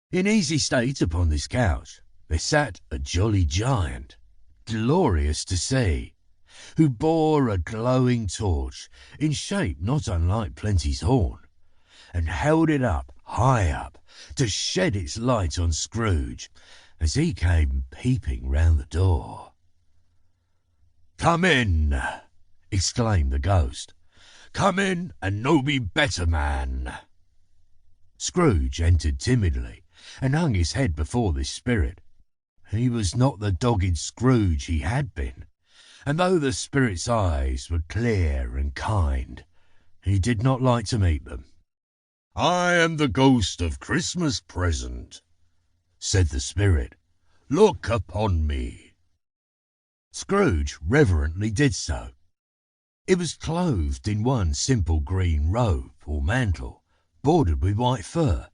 In easy state upon this couch there sat a jolly giant, glorious to see, who bore a glowing torch in shape not unlike Plenty's horn, and held it up, high up, to shed its light on Scrooge as he came peeping round the door. "Come in!" exclaimed the ghost. "Come in, and no be better man." Scrooge entered timidly, and hung his head before this spirit. He was not the dogged Scrooge he had been, and though the spirit's eyes were clear and kind, he did not like to meet them. "I am the ghost of Christmas Present," said the spirit. "Look upon me." Scrooge reverently did so. It was clothed in one simple green robe or mantle, bordered with white fur.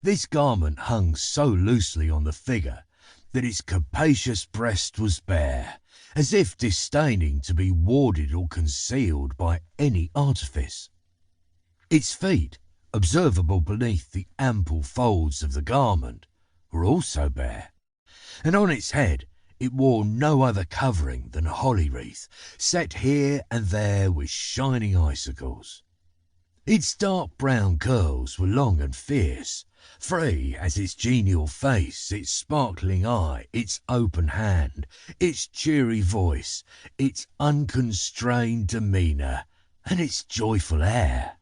This garment hung so loosely on the figure that its capacious breast was bare, as if disdaining to be warded or concealed by any artifice. Its feet, observable beneath the ample folds of the garment, were also bare, and on its head it wore no other covering than a holly wreath, set here and there with shining icicles. Its dark brown curls were long and fierce, free as its genial face, its sparkling eye, its open hand, its cheery voice, its unconstrained demeanour, and its joyful air.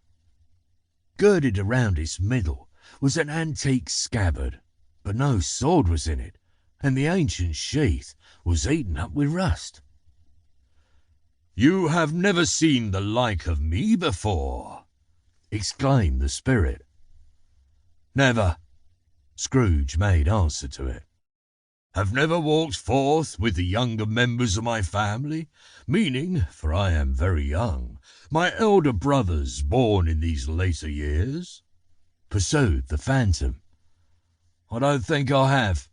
Girded around its middle was an antique scabbard, but no sword was in it, and the ancient sheath was eaten up with rust. "You have never seen the like of me before," exclaimed the spirit. "Never," Scrooge made answer to it. "Have never walked forth with the younger members of my family, meaning, for I am very young, my elder brothers born in these later years?" pursued the phantom. "I don't think I have,"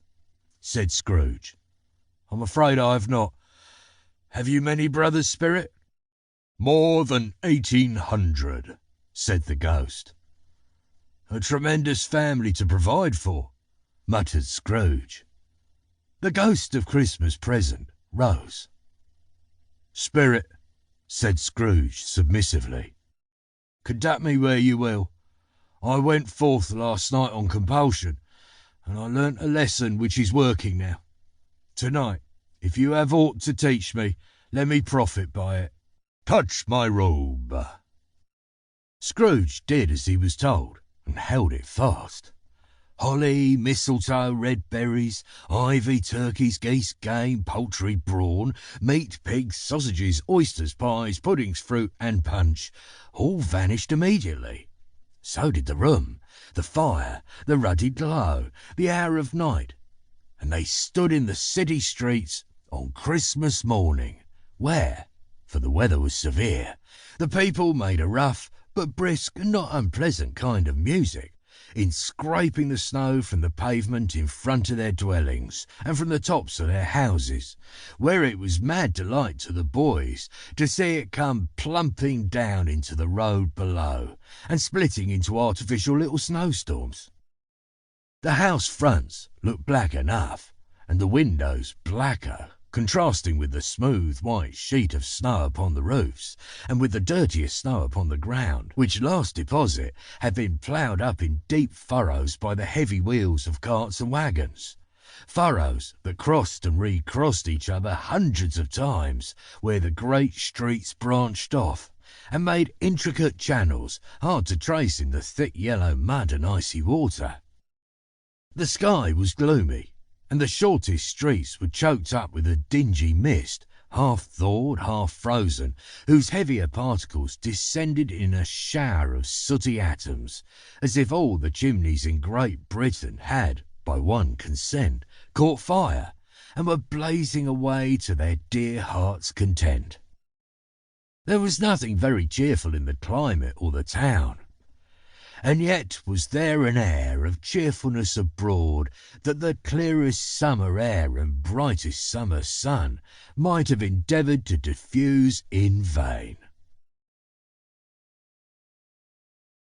said Scrooge. "I'm afraid I have not. Have you many brothers, spirit?" "More than 1,800, said the ghost. "A tremendous family to provide for," muttered Scrooge. The ghost of Christmas Present rose. "Spirit," said Scrooge submissively, "conduct me where you will. I went forth last night on compulsion, and I learnt a lesson which is working now. Tonight, if you have aught to teach me, let me profit by it. Touch my robe." Scrooge did as he was told, and held it fast. Holly, mistletoe, red berries, ivy, turkeys, geese, game, poultry, brawn, meat, pigs, sausages, oysters, pies, puddings, fruit, and punch all vanished immediately. So did the room, the fire, the ruddy glow, the hour of night, and they stood in the city streets on Christmas morning, where, for the weather was severe, the people made a rough but brisk and not unpleasant kind of music, in scraping the snow from the pavement in front of their dwellings and from the tops of their houses, where it was mad delight to the boys to see it come plumping down into the road below and splitting into artificial little snowstorms. The house fronts looked black enough, and the windows blacker, contrasting with the smooth white sheet of snow upon the roofs, and with the dirtiest snow upon the ground, which last deposit had been ploughed up in deep furrows by the heavy wheels of carts and waggons, furrows that crossed and recrossed each other hundreds of times where the great streets branched off, and made intricate channels hard to trace in the thick yellow mud and icy water. The sky was gloomy, and the shortest streets were choked up with a dingy mist, half thawed, half frozen, whose heavier particles descended in a shower of sooty atoms, as if all the chimneys in Great Britain had, by one consent, caught fire, and were blazing away to their dear hearts' content. There was nothing very cheerful in the climate or the town, and yet was there an air of cheerfulness abroad that the clearest summer air and brightest summer sun might have endeavoured to diffuse in vain.